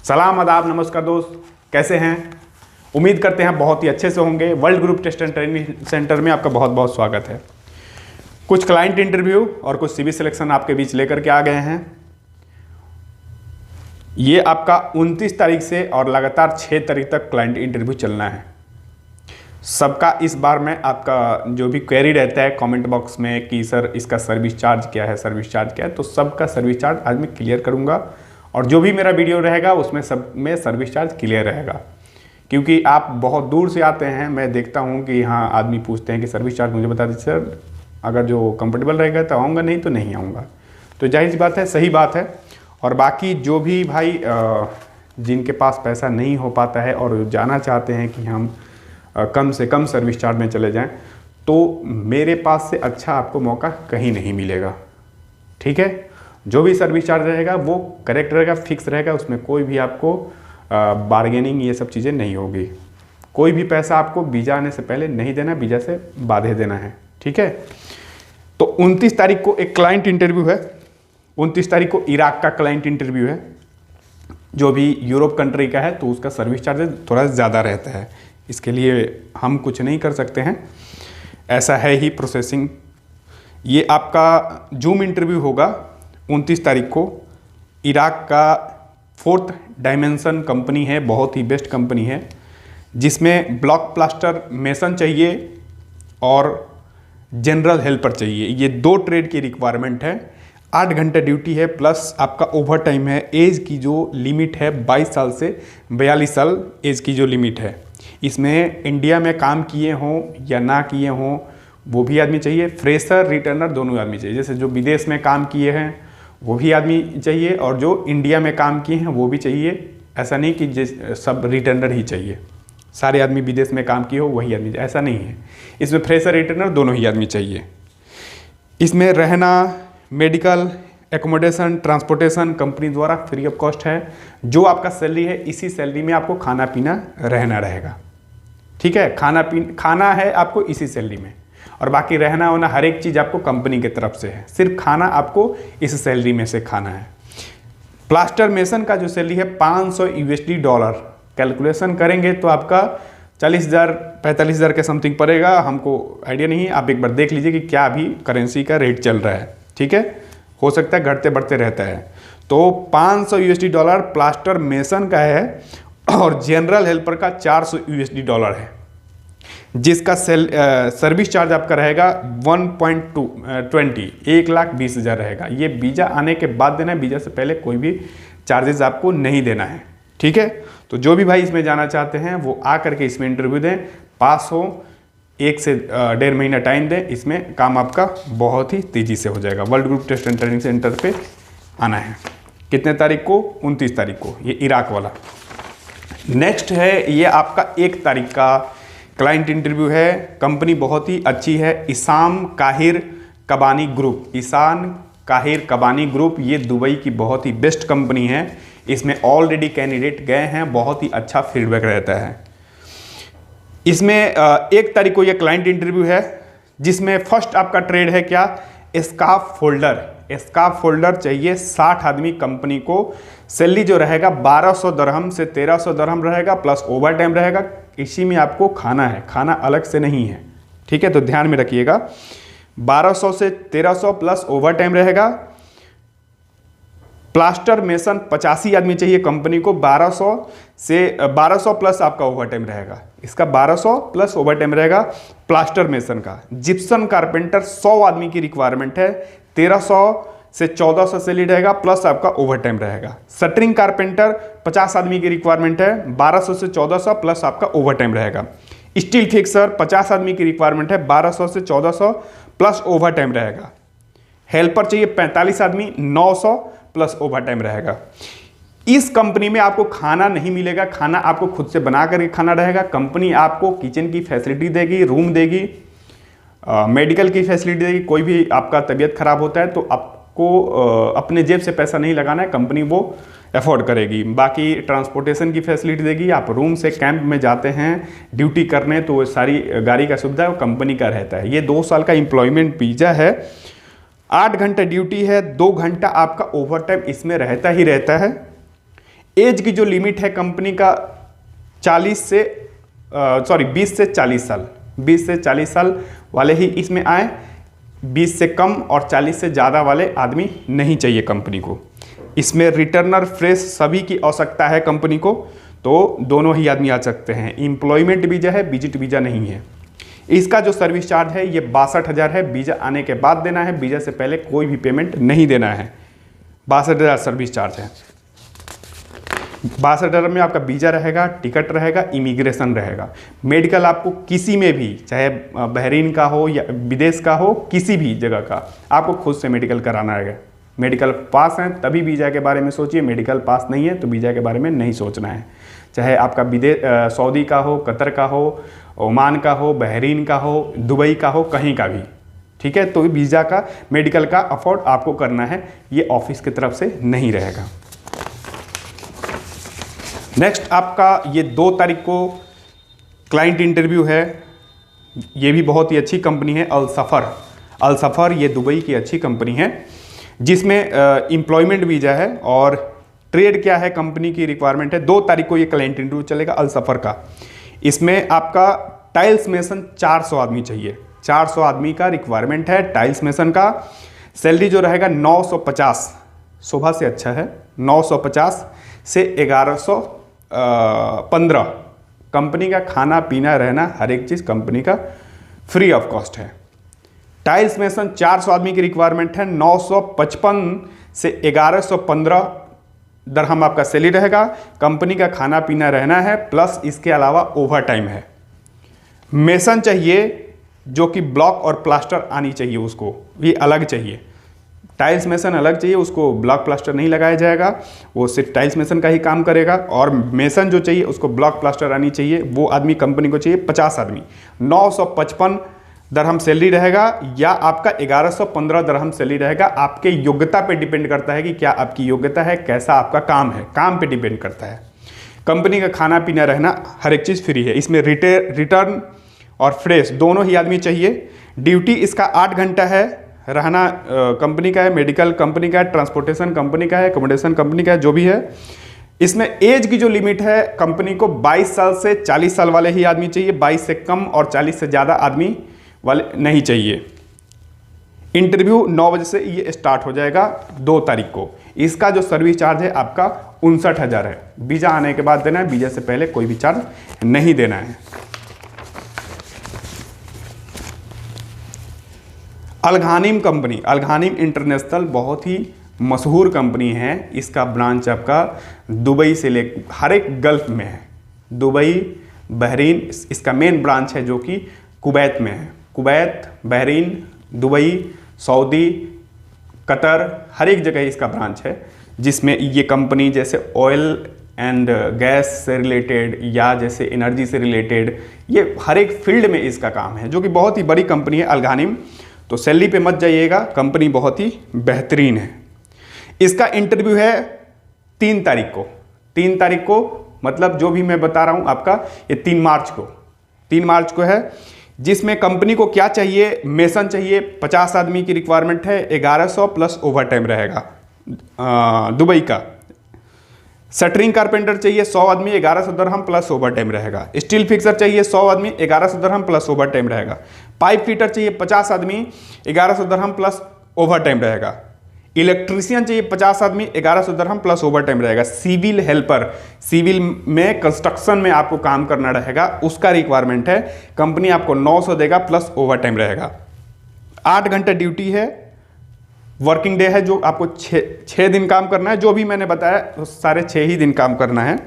सलाम आदाब नमस्कार दोस्त, कैसे हैं? उम्मीद करते हैं बहुत ही अच्छे से होंगे। World Group Test and Training Centre में आपका बहुत बहुत स्वागत है। कुछ क्लाइंट इंटरव्यू और कुछ सीवी सिलेक्शन आपके बीच लेकर के आ गए हैं। ये आपका 29 तारीख से और लगातार 6 तारीख तक क्लाइंट इंटरव्यू चलना है। सबका इस बार में आपका जो भी क्वेरी रहता है कमेंट बॉक्स में कि सर इसका सर्विस चार्ज क्या है, सर्विस चार्ज क्या है, तो सबका सर्विस चार्ज आज मैं क्लियर करूंगा। और जो भी मेरा वीडियो रहेगा उसमें सब में सर्विस चार्ज क्लियर रहेगा, क्योंकि आप बहुत दूर से आते हैं। मैं देखता हूं कि हाँ आदमी पूछते हैं कि सर्विस चार्ज मुझे बता दीजिए सर, अगर जो कंफर्टेबल रहेगा तो आऊँगा, नहीं तो नहीं आऊँगा। तो जाहिर सी बात है, सही बात है। और बाकी जो भी भाई जिनके पास पैसा नहीं हो पाता है और जाना चाहते हैं कि हम कम से कम सर्विस चार्ज में चले जाएं, तो मेरे पास से अच्छा आपको मौका कहीं नहीं मिलेगा। ठीक है, जो भी सर्विस चार्ज रहेगा वो करेक्ट रहेगा, फिक्स रहेगा, उसमें कोई भी आपको बार्गेनिंग ये सब चीज़ें नहीं होगी। कोई भी पैसा आपको वीज़ा आने से पहले नहीं देना, वीज़ा से बाधे देना है। ठीक है, तो 29 तारीख को एक क्लाइंट इंटरव्यू है। 29 तारीख को इराक का क्लाइंट इंटरव्यू है। जो भी यूरोप कंट्री का है तो उसका सर्विस चार्ज थोड़ा ज़्यादा रहता है। इसके लिए हम कुछ नहीं कर सकते हैं, ऐसा है ही प्रोसेसिंग। ये आपका जूम इंटरव्यू होगा 29 तारीख को। इराक का 4th डायमेंशन कंपनी है, बहुत ही बेस्ट कंपनी है, जिसमें ब्लॉक प्लास्टर मेसन चाहिए और जनरल हेल्पर चाहिए। ये 2 ट्रेड की रिक्वायरमेंट है। 8 घंटे ड्यूटी है, प्लस आपका ओवर टाइम है। एज की जो लिमिट है 22 साल से 42 साल एज की जो लिमिट है। इसमें इंडिया में काम किए हों या ना किए हों वो भी आदमी चाहिए। फ्रेशर रिटर्नर दोनों आदमी चाहिए। जैसे जो विदेश में काम किए हैं वो भी आदमी चाहिए और जो इंडिया में काम किए हैं वो भी चाहिए। ऐसा नहीं कि सब रिटर्नर ही चाहिए, सारे आदमी विदेश में काम किए हो वही आदमी, ऐसा नहीं है। इसमें फ्रेशर रिटर्नर दोनों ही आदमी चाहिए। इसमें रहना, मेडिकल, एकोमोडेशन, ट्रांसपोर्टेशन कंपनी द्वारा फ्री ऑफ कॉस्ट है। जो आपका सैलरी है इसी सैलरी में आपको खाना पीना रहना रहेगा। ठीक है, खाना है आपको इसी सैलरी में, और बाकी रहना होना हर एक चीज़ आपको कंपनी की तरफ से है। सिर्फ खाना आपको इस सैलरी में से खाना है। प्लास्टर मेसन का जो सैलरी है $500 कैलकुलेशन करेंगे तो आपका 40,000 45,000 के समथिंग पड़ेगा। हमको आइडिया नहीं है, आप एक बार देख लीजिए कि क्या अभी करेंसी का रेट चल रहा है। ठीक है, हो सकता है घटते बढ़ते रहता है। तो $500 प्लास्टर मेसन का है और जनरल हेल्पर का $400 है, जिसका सर्विस चार्ज आपका रहेगा 1.20 रहेगा। ये वीज़ा आने के बाद देना है, वीज़ा से पहले कोई भी चार्जेस आपको नहीं देना है। ठीक है, तो जो भी भाई इसमें जाना चाहते हैं वो आ करके इसमें इंटरव्यू दें, पास हो, 1 से 1.5 महीना टाइम दें। इसमें काम आपका बहुत ही तेज़ी से हो जाएगा। World Group Test and Training Centre पे आना है। कितने तारीख को? 29 तारीख को, ये इराक वाला। नेक्स्ट है ये आपका 1 तारीख का क्लाइंट इंटरव्यू है। कंपनी बहुत ही अच्छी है, इसाम काहिर कबानी ग्रुप। ईशान काहिर कबानी ग्रुप, ये दुबई की बहुत ही बेस्ट कंपनी है। इसमें ऑलरेडी कैंडिडेट गए हैं, बहुत ही अच्छा फीडबैक रहता है। इसमें 1 तारीख को ये क्लाइंट इंटरव्यू है, जिसमें फर्स्ट आपका ट्रेड है क्या? Scarf folder. स्कार्फ फोल्डर चाहिए 60 आदमी कंपनी को। सैलरी जो रहेगा 1200 दरहम से 1300 दरहम रहेगा, प्लस ओवर टाइम रहेगा। इसी में आपको खाना है, खाना अलग से नहीं है। ठीक है, तो ध्यान में रखिएगा। 1200 से 1300 प्लस ओवर टाइम रहेगा। प्लास्टर मेसन 85 आदमी चाहिए कंपनी को। 1200 प्लस आपका ओवर टाइम रहेगा। इसका 1200 प्लस ओवर टाइम रहेगा प्लास्टर मेसन का। जिप्सन कारपेंटर 100 आदमी की रिक्वायरमेंट है। 1300 से 1400 सैलरी रहेगा, प्लस आपका ओवर टाइम रहेगा। शटरिंग कारपेंटर 50 आदमी की रिक्वायरमेंट है। 1200 से 1400 प्लस आपका ओवर टाइम रहेगा। स्टील फिक्सर 50 आदमी की रिक्वायरमेंट है। 1200 से 1400 प्लस ओवर टाइम रहेगा। हेल्पर चाहिए 45 आदमी, 900 प्लस ओवर टाइम रहेगा। इस कंपनी में आपको खाना नहीं मिलेगा, खाना आपको खुद से बना करके खाना रहेगा। कंपनी आपको किचन की फैसिलिटी देगी, रूम देगी, मेडिकल की फैसिलिटी देगी। कोई भी आपका तबीयत खराब होता है तो आपको अपने जेब से पैसा नहीं लगाना है, कंपनी वो अफोर्ड करेगी। बाकी ट्रांसपोर्टेशन की फैसिलिटी देगी। आप रूम से कैंप में जाते हैं ड्यूटी करने तो वो सारी गाड़ी का सुविधा है वो कंपनी का रहता है। ये 2 साल का एम्प्लॉयमेंट वीज़ा है। 8 घंटा ड्यूटी है, 2 घंटा आपका ओवर टाइम इसमें रहता ही रहता है। एज की जो लिमिट है कंपनी का 20 से 40 साल, 20 से 40 साल वाले ही इसमें आए, 20 से कम और 40 से ज़्यादा वाले आदमी नहीं चाहिए कंपनी को। इसमें रिटर्नर फ्रेश सभी की आवश्यकता है कंपनी को, तो दोनों ही आदमी आ सकते हैं। एम्प्लॉयमेंट वीज़ा है, विजिट वीज़ा नहीं है। इसका जो सर्विस चार्ज है ये 62,000 है, वीज़ा आने के बाद देना है, वीज़ा से पहले कोई भी पेमेंट नहीं देना है। 62,000 सर्विस चार्ज है। 62,000 में आपका वीज़ा रहेगा, टिकट रहेगा, इमिग्रेशन रहेगा। मेडिकल आपको किसी में भी, चाहे बहरीन का हो या विदेश का हो, किसी भी जगह का आपको खुद से मेडिकल कराना है। मेडिकल पास है तभी वीज़ा के बारे में सोचिए, मेडिकल पास नहीं है तो वीज़ा के बारे में नहीं सोचना है। चाहे आपका विदेश सऊदी का हो, कतर का हो, ओमान का हो, बहरीन का हो, दुबई का हो, कहीं का भी, ठीक है। तो वीज़ा का, मेडिकल का अफोर्ड आपको करना है, ये ऑफिस की तरफ से नहीं रहेगा। नेक्स्ट आपका ये 2 तारीख को क्लाइंट इंटरव्यू है। ये भी बहुत ही अच्छी कंपनी है, अल सफ़र ये दुबई की अच्छी कंपनी है, जिसमें एम्प्लॉयमेंट वीज़ा है और ट्रेड क्या है कंपनी की रिक्वायरमेंट है। 2 तारीख को ये क्लाइंट इंटरव्यू चलेगा अल सफ़र का। इसमें आपका टाइल्स मेसन 400 आदमी चाहिए, 400 आदमी का रिक्वायरमेंट है टाइल्स मेसन का। सैलरी जो रहेगा 950, सुबह से अच्छा है, 950 से 1115। कंपनी का खाना पीना रहना हर एक चीज़ कंपनी का फ्री ऑफ कॉस्ट है। टाइल्स मेसन 400 आदमी की रिक्वायरमेंट है, 955 से 1115 दरहम आपका सैलरी रहेगा। कंपनी का खाना पीना रहना है, प्लस इसके अलावा ओवर टाइम है। मेसन चाहिए जो कि ब्लॉक और प्लास्टर आनी चाहिए, उसको ये अलग चाहिए। टाइल्स मेसन अलग चाहिए, उसको ब्लॉक प्लास्टर नहीं लगाया जाएगा, वो सिर्फ टाइल्स मेसन का ही काम करेगा। और मेसन जो चाहिए उसको ब्लॉक प्लास्टर आनी चाहिए, वो आदमी कंपनी को चाहिए 50 आदमी। 955 दरहम सैलरी रहेगा या आपका 1115 दरहम सैलरी रहेगा। आपके योग्यता पे डिपेंड करता है कि क्या आपकी योग्यता है, कैसा आपका काम है, काम पे डिपेंड करता है। कंपनी का खाना पीना रहना हर एक चीज़ फ्री है। इसमें रिटर्न और फ्रेश दोनों ही आदमी चाहिए। ड्यूटी इसका 8 घंटा है। रहना कंपनी का है, मेडिकल कंपनी का है, ट्रांसपोर्टेशन कंपनी का है, अकोमोडेशन कंपनी का है, जो भी है। इसमें एज की जो लिमिट है कंपनी को 22 साल से 40 साल वाले ही आदमी चाहिए, 22 से कम और 40 से ज़्यादा आदमी वाले नहीं चाहिए। इंटरव्यू 9 बजे से ये स्टार्ट हो जाएगा 2 तारीख को। इसका जो सर्विस चार्ज है आपका 59,000 है। वीज़ा आने के बाद देना है, वीज़ा से पहले कोई भी चार्ज नहीं देना है। अलघानिम कंपनी, अलघानिम इंटरनेशनल बहुत ही मशहूर कंपनी है। इसका ब्रांच आपका दुबई से ले हर एक गल्फ में है। दुबई, बहरीन, इसका मेन ब्रांच है जो कि कुवैत में है। Kuwait, Bahrain, Dubai, Saudi, Qatar, हर एक जगह इसका ब्रांच है, जिसमें ये कंपनी जैसे ऑयल एंड गैस से रिलेटेड या जैसे एनर्जी से रिलेटेड, ये हर एक फील्ड में इसका काम है, जो कि बहुत ही बड़ी कंपनी है अलघानिम। तो सैलरी पे मत जाइएगा, कंपनी बहुत ही बेहतरीन है। इसका इंटरव्यू है 3 तारीख को। 3 तारीख को मतलब जो भी मैं बता रहा हूँ आपका, ये 3 मार्च को है। जिसमें कंपनी को क्या चाहिए, मेसन चाहिए, 50 आदमी की रिक्वायरमेंट है, 1100 प्लस ओवर टाइम रहेगा दुबई का। शटरिंग कारपेंटर चाहिए 100 आदमी, 1100 दरहम प्लस ओवर टाइम रहेगा। स्टील फिक्सर चाहिए 100 आदमी, 1100 दरहम प्लस ओवर टाइम रहेगा। पाइप फिटर चाहिए 50 आदमी, 1100 दरहम प्लस ओवर टाइम रहेगा। इलेक्ट्रीशियन चाहिए 50 आदमी, 1100 दरहम प्लस ओवर टाइम रहेगा। सिविल हेल्पर, सिविल में कंस्ट्रक्शन में आपको काम करना रहेगा, उसका रिक्वायरमेंट है। कंपनी आपको 900 देगा प्लस ओवर टाइम रहेगा। 8 घंटा ड्यूटी है, वर्किंग डे है, जो आपको 6 दिन काम करना है। जो भी मैंने बताया तो सारे 6 ही दिन काम करना है।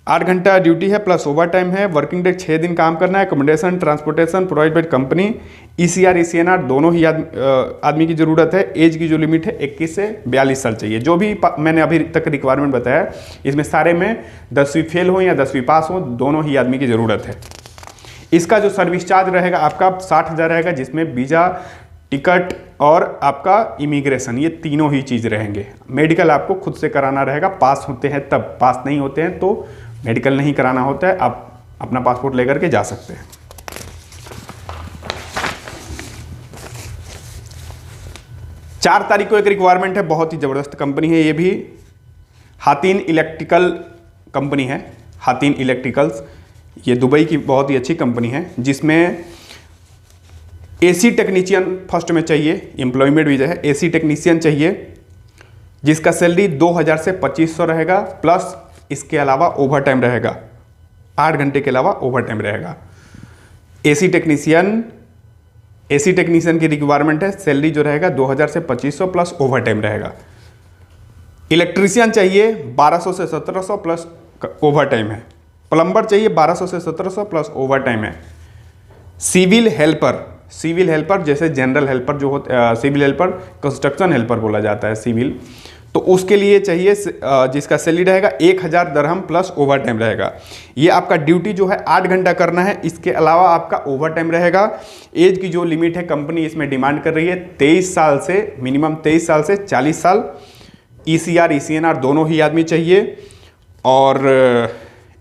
8 घंटा ड्यूटी है प्लस ओवर टाइम है, वर्किंग डे 6 दिन काम करना है। Accommodation, transportation provide by company. ECR, ECNR दोनों ही आदमी की ज़रूरत है। एज की जो लिमिट है 21 से 42 साल चाहिए। जो भी मैंने अभी तक रिक्वायरमेंट बताया, इसमें सारे में 10वीं फेल हो या 10वीं पास हो, दोनों ही आदमी की ज़रूरत है। इसका जो सर्विस चार्ज रहेगा आपका 60,000 रहेगा, जिसमें वीज़ा, टिकट और आपका इमिग्रेशन, ये तीनों ही चीज़ रहेंगे। मेडिकल आपको खुद से कराना रहेगा, पास होते हैं तब, पास नहीं होते हैं तो मेडिकल नहीं कराना होता है, आप अपना पासपोर्ट लेकर के जा सकते हैं। 4 तारीख को एक रिक्वायरमेंट है, बहुत ही ज़बरदस्त कंपनी है ये भी। हातिन इलेक्ट्रिकल कंपनी है, हातिन इलेक्ट्रिकल्स, ये दुबई की बहुत ही अच्छी कंपनी है, जिसमें एसी टेक्नीशियन फर्स्ट में चाहिए, एम्प्लॉयमेंट वीज़ा है, एसी टेक्नीशियन चाहिए, जिसका सैलरी 2000 से 2500 रहेगा, प्लस इसके अलावा ओवर टाइम रहेगा, 8 घंटे के अलावा ओवर टाइम रहेगा। एसी टेक्नीशियन की रिक्वायरमेंट है, सैलरी जो रहेगा 2000 से 2500 प्लस ओवर टाइम रहेगा। इलेक्ट्रीशियन चाहिए 1200 से 1700 प्लस ओवर टाइम है। प्लम्बर चाहिए 1200 से 1700 प्लस ओवर टाइम है। सिविल हेल्पर जैसे जनरल हेल्पर जो होते, सिविल हेल्पर कंस्ट्रक्शन हेल्पर बोला जाता है सिविल, तो उसके लिए चाहिए जिसका सैलरी रहेगा 1000 दरहम प्लस ओवर टाइम रहेगा। ये आपका ड्यूटी जो है 8 घंटा करना है, इसके अलावा आपका ओवर टाइम रहेगा। एज की जो लिमिट है कंपनी इसमें डिमांड कर रही है 23 साल से, मिनिमम 23 साल से 40 साल। ECR ECNR दोनों ही आदमी चाहिए, और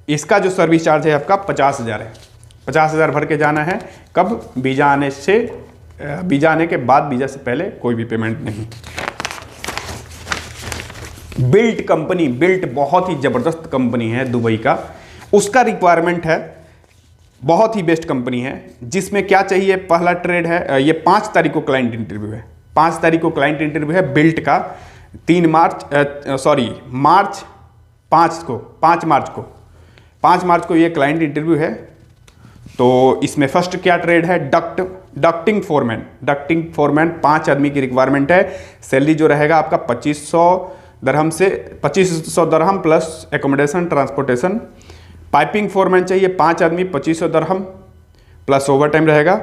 इसका जो सर्विस चार्ज है आपका 50,000 है। 50,000 भर के जाना है। कब? वीज़ा आने के बाद, वीज़ा से पहले कोई भी पेमेंट नहीं। बिल्ट बहुत ही ज़बरदस्त कंपनी है दुबई का, उसका रिक्वायरमेंट है, बहुत ही बेस्ट कंपनी है। जिसमें क्या चाहिए, पहला ट्रेड है, ये 5 तारीख को क्लाइंट इंटरव्यू है, 5 तारीख को क्लाइंट इंटरव्यू है बिल्ट का। 5 मार्च को ये क्लाइंट इंटरव्यू है। तो इसमें फर्स्ट क्या ट्रेड है, डक्टिंग फोरमैन 5 आदमी की रिक्वायरमेंट है। सैलरी जो रहेगा आपका 2500 दरहम plus accommodation transportation. Piping foreman चाहिए 5 आदमी, 2500 दरहम प्लस ओवर टाइम रहेगा।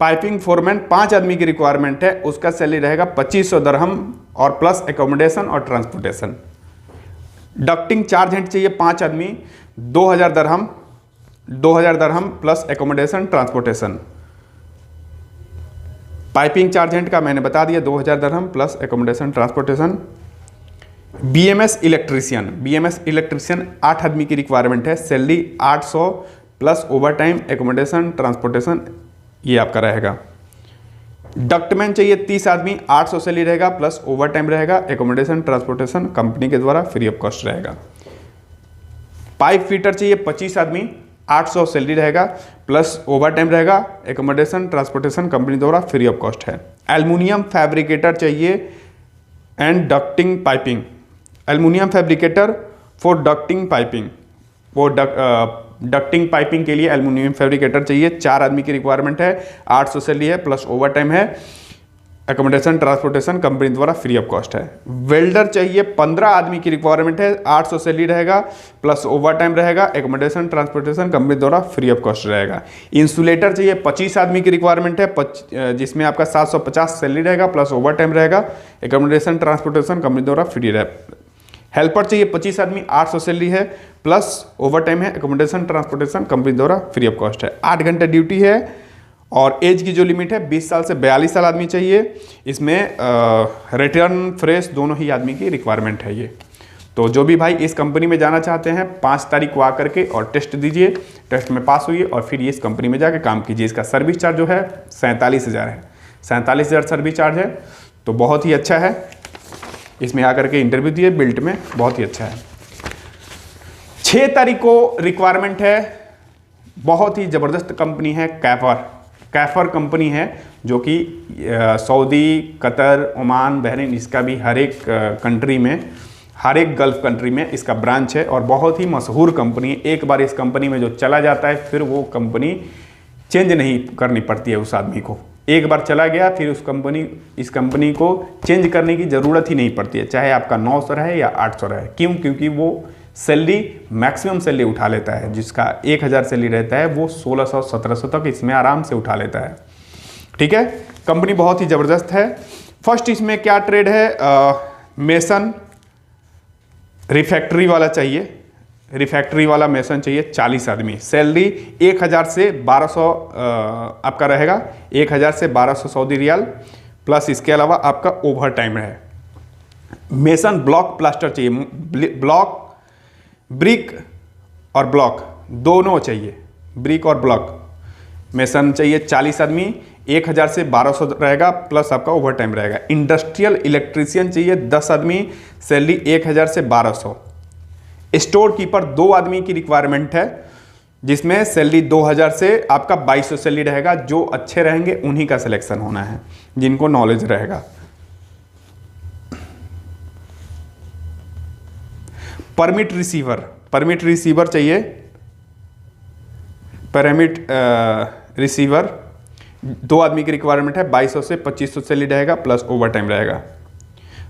पाइपिंग फोरमैन 5 आदमी की रिक्वायरमेंट है, उसका सैलरी रहेगा 2500 दरहम और प्लस एकोमोडेशन और ट्रांसपोर्टेशन। डक्टिंग चार्ज हैंड चाहिए 5 आदमी, 2000 दरहम plus accommodation transportation. Piping charge hand का मैंने बता दिया 2000 दरहम plus accommodation transportation. BMS electrician 8 आदमी की रिक्वायरमेंट है, salary 800 plus over time accommodation transportation, ये आपका रहेगा। डक्टमैन चाहिए 30 आदमी, 800 सैलरी रहेगा प्लस ओवर टाइम रहेगा, एकोमोडेशन ट्रांसपोर्टेशन कंपनी के द्वारा फ्री ऑफ कॉस्ट रहेगा। पाइप फिटर चाहिए 25 आदमी, 800 सैलरी रहेगा प्लस ओवर टाइम रहेगा, एकोमोडेशन ट्रांसपोर्टेशन कंपनी द्वारा फ्री ऑफ कॉस्ट है। एल्युमिनियम फैब्रिकेटर चाहिए and ducting piping, aluminium fabricator for ducting piping, वो डक्टिंग पाइपिंग के लिए एल्युमिनियम फैब्रिकेटर चाहिए। 4 आदमी की रिक्वायरमेंट है, 800 सैलरी है प्लस ओवर टाइम है, एकोमोडेशन ट्रांसपोर्टेशन कंपनी द्वारा फ्री ऑफ कॉस्ट है। वेल्डर चाहिए 15 आदमी की रिक्वायरमेंट है, 800 सैलरी रहेगा प्लस ओवर टाइम रहेगा, एकोमोडेशन ट्रांसपोर्टेशन कंपनी द्वारा फ्री ऑफ कॉस्ट रहेगा। इंसुलेटर चाहिए 25 आदमी की रिक्वायरमेंट है, जिसमें आपका 750 सैलरी रहेगा प्लस ओवर टाइम रहेगा, एकोमोडेशन ट्रांसपोर्टेशन कंपनी द्वारा फ्री रहेगा। हेल्पर चाहिए 25 आदमी, 800 सैलरी है प्लस ओवर टाइम है, एकोमोडेशन ट्रांसपोर्टेशन कंपनी द्वारा फ्री ऑफ कॉस्ट है। 8 घंटे ड्यूटी है और एज की जो लिमिट है 20 साल से 42 साल आदमी चाहिए। इसमें रिटर्न फ्रेश दोनों ही आदमी की रिक्वायरमेंट है ये। तो जो भी भाई इस कंपनी में जाना चाहते हैं 5 तारीख को आकर के और टेस्ट दीजिए, टेस्ट में पास हुई और फिर ये इस कंपनी में जाकर काम कीजिए। इसका सर्विस चार्ज जो है 47,000 है, 47,000 सर्विस चार्ज है, तो बहुत ही अच्छा है। इसमें आकर के इंटरव्यू दिए बिल्ट में, बहुत ही अच्छा है। 6 तारीख को रिक्वायरमेंट है, बहुत ही ज़बरदस्त कंपनी है, कैफर कंपनी है, जो कि सऊदी, कतर, ओमान, बहरीन, इसका भी हर एक कंट्री में, हर एक गल्फ कंट्री में इसका ब्रांच है और बहुत ही मशहूर कंपनी है। एक बार इस कंपनी में जो चला जाता है फिर वो कंपनी चेंज नहीं करनी पड़ती है उस आदमी को। एक बार चला गया फिर इस कंपनी को चेंज करने की ज़रूरत ही नहीं पड़ती है, चाहे आपका 900 रहे या 800 रहे। क्यों? क्योंकि वो सैलरी मैक्सिमम सैलरी उठा लेता है। जिसका 1000 सैलरी रहता है वो 1600-1700 तक इसमें आराम से उठा लेता है। ठीक है, कंपनी बहुत ही ज़बरदस्त है। फर्स्ट इसमें क्या ट्रेड है, मेसन रिफैक्ट्री वाला चाहिए, रिफैक्ट्री वाला मेसन चाहिए 40 आदमी। सैलरी 1000 से 1200 आपका रहेगा, 1000 से 1200 सऊदी रियाल प्लस इसके अलावा आपका ओवर टाइम है। मेसन ब्लॉक प्लास्टर चाहिए, ब्रिक और ब्लॉक दोनों चाहिए, ब्रिक और ब्लॉक। मेसन चाहिए 40 आदमी, 1000 से 1200 रहेगा, प्लस आपका ओवर टाइम रहेगा। इंडस्ट्रियल इलेक्ट्रीशियन चाहिए 10 आदमी, सैलरी 1000 से 1200। स्टोर कीपर 2 आदमी की रिक्वायरमेंट है, जिसमें सैलरी 2000 से आपका 2200 सैलरी रहेगा। जो अच्छे रहेंगे उन्हीं का सिलेक्शन होना है, जिनको नॉलेज रहेगा। परमिट रिसीवर चाहिए, परमिट रिसीवर 2 आदमी की रिक्वायरमेंट है, 2200 से 2500 सैलरी रहेगा, प्लस ओवर टाइम रहेगा।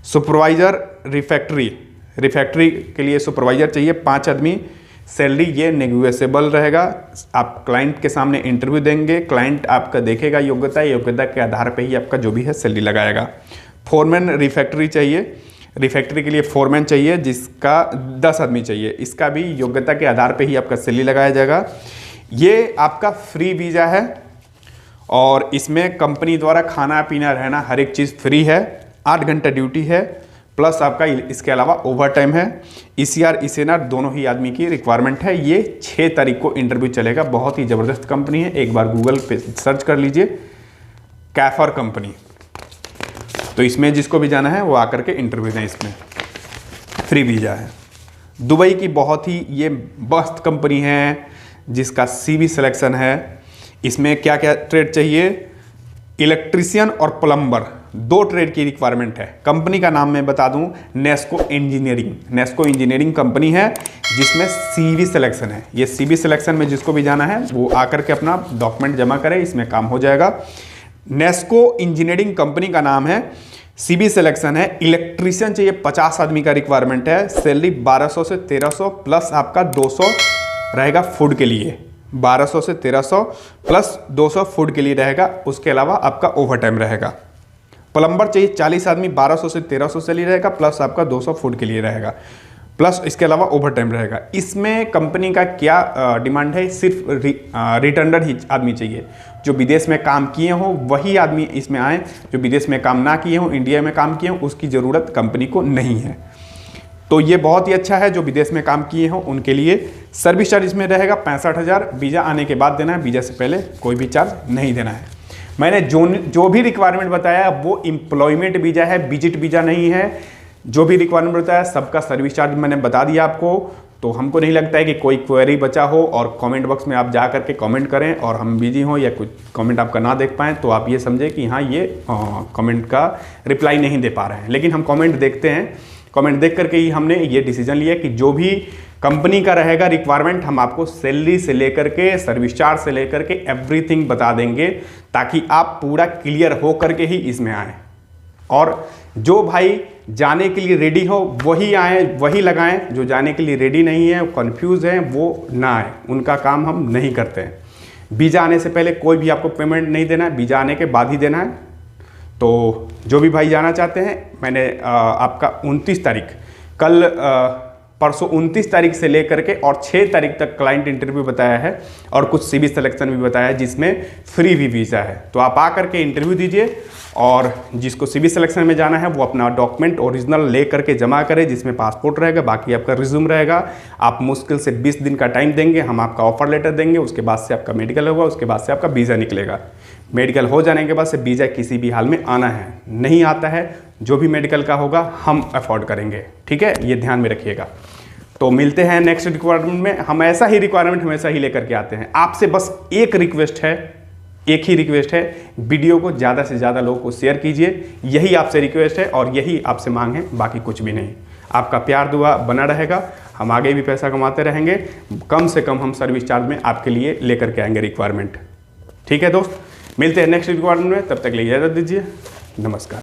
सुपरवाइजर रिफैक्ट्री के लिए सुपरवाइजर चाहिए 5 आदमी, सैलरी ये नेगोशिएबल रहेगा। आप क्लाइंट के सामने इंटरव्यू देंगे, क्लाइंट आपका देखेगा योग्यता के आधार पे ही आपका जो भी है सैलरी लगाएगा। फोरमैन रिफैक्ट्री चाहिए, रिफैक्ट्री के लिए फोरमैन चाहिए जिसका 10 आदमी चाहिए, इसका भी योग्यता के आधार पे ही आपका सैलरी लगाया जाएगा। ये आपका फ्री वीज़ा है और इसमें कंपनी द्वारा खाना पीना रहना हर एक चीज़ फ्री है। 8 घंटा ड्यूटी है, प्लस आपका इसके अलावा ओवर टाइम है। ECR ECNR दोनों ही आदमी की रिक्वायरमेंट है। ये 6 तारीख को इंटरव्यू चलेगा। बहुत ही ज़बरदस्त कंपनी है, एक बार गूगल पे सर्च कर लीजिए, कैफर कंपनी। तो इसमें जिसको भी जाना है वो आकर के इंटरव्यू दें, इसमें फ्री वीज़ा है। दुबई की बहुत ही ये मस्त कंपनी है जिसका CV सिलेक्शन है। इसमें क्या क्या ट्रेड चाहिए, इलेक्ट्रीशियन और प्लम्बर 2 ट्रेड की रिक्वायरमेंट है। कंपनी का नाम मैं बता दूं, नेस्को इंजीनियरिंग कंपनी है जिसमें CV सिलेक्शन है। ये CV सिलेक्शन में जिसको भी जाना है वो आकर के अपना डॉक्यूमेंट जमा करे, इसमें काम हो जाएगा। नेस्को इंजीनियरिंग कंपनी का नाम है, CV सिलेक्शन है। इलेक्ट्रीशियन चाहिए 50 आदमी का रिक्वायरमेंट है, सैलरी 1200 से 1300, प्लस आपका 200 रहेगा फूड के लिए। 1200 से 1300 प्लस 200 फूड के लिए रहेगा, उसके अलावा आपका ओवर टाइम रहेगा। प्लम्बर चाहिए 40 आदमी, 1200 से 1300 सैलरी रहेगा, प्लस आपका 200 फूड के लिए रहेगा, प्लस इसके अलावा ओवर टाइम रहेगा। इसमें कंपनी का क्या डिमांड है, सिर्फ रिटर्नर ही आदमी चाहिए। जो विदेश में काम किए हों वही आदमी इसमें आए, जो विदेश में काम ना किए हों, इंडिया में काम किए हों, उसकी ज़रूरत कंपनी को नहीं है। तो ये बहुत ही अच्छा है, जो विदेश में काम किए हों उनके लिए। सर्विस चार्ज इसमें रहेगा 65,000, वीज़ा आने के बाद देना है, वीज़ा से पहले कोई भी चार्ज नहीं देना है। मैंने जो भी रिक्वायरमेंट बताया वो एम्प्लॉयमेंट वीज़ा है, विजिट वीज़ा नहीं है। जो भी रिक्वायरमेंट बताया सबका सर्विस चार्ज मैंने बता दिया आपको। तो हमको नहीं लगता है कि कोई क्वेरी बचा हो और कमेंट बॉक्स में आप जा करके कमेंट करें और हम बिजी हों या कुछ कमेंट आपका ना देख पाएँ तो आप ये समझें कि हाँ ये कमेंट का रिप्लाई नहीं दे पा रहे हैं। लेकिन हम कमेंट देखते हैं, कमेंट देख करके ही हमने ये डिसीजन लिया कि जो भी कंपनी का रहेगा रिक्वायरमेंट हम आपको सैलरी से लेकर के सर्विस चार्ज से लेकर के एवरीथिंग बता देंगे, ताकि आप पूरा क्लियर हो करके ही इसमें आएँ। और जो भाई जाने के लिए रेडी हो वही आए, वही लगाएं। जो जाने के लिए रेडी नहीं है, कंफ्यूज हैं, वो ना आए, उनका काम हम नहीं करते हैं। वीज़ा आने से पहले कोई भी आपको पेमेंट नहीं देना है, वीज़ा आने के बाद ही देना है। तो जो भी भाई जाना चाहते हैं, मैंने आपका 29 तारीख कल परसों 29 तारीख से लेकर के और 6 तारीख तक क्लाइंट इंटरव्यू बताया है और कुछ CV सिलेक्शन भी बताया है जिसमें फ्री भी वीज़ा है। तो आप आकर के इंटरव्यू दीजिए और जिसको CV सिलेक्शन में जाना है वो अपना डॉक्यूमेंट ओरिजिनल ले करके जमा करें, जिसमें पासपोर्ट रहेगा, बाकी आपका रिज्यूम रहेगा। आप मुश्किल से 20 दिन का टाइम देंगे, हम आपका ऑफर लेटर देंगे, उसके बाद से आपका मेडिकल होगा, उसके बाद से आपका वीज़ा निकलेगा। मेडिकल हो जाने के बाद से वीज़ा किसी भी हाल में आना है, नहीं आता है, जो भी मेडिकल का होगा हम अफोर्ड करेंगे, ठीक है, ये ध्यान में रखिएगा। तो मिलते हैं नेक्स्ट रिक्वायरमेंट में। हम ऐसा ही रिक्वायरमेंट हमेशा ही लेकर के आते हैं। आपसे बस एक रिक्वेस्ट है, एक ही रिक्वेस्ट है, वीडियो को ज़्यादा से ज़्यादा लोगों को शेयर कीजिए। यही आपसे रिक्वेस्ट है और यही आपसे मांग है, बाकी कुछ भी नहीं। आपका प्यार दुआ बना रहेगा, हम आगे भी पैसा कमाते रहेंगे। कम से कम हम सर्विस चार्ज में आपके लिए लेकर के आएंगे रिक्वायरमेंट, ठीक है दोस्त। मिलते हैं नेक्स्ट रिक्वायरमेंट में, तब तक के लिए इजाज़त दीजिए, नमस्कार।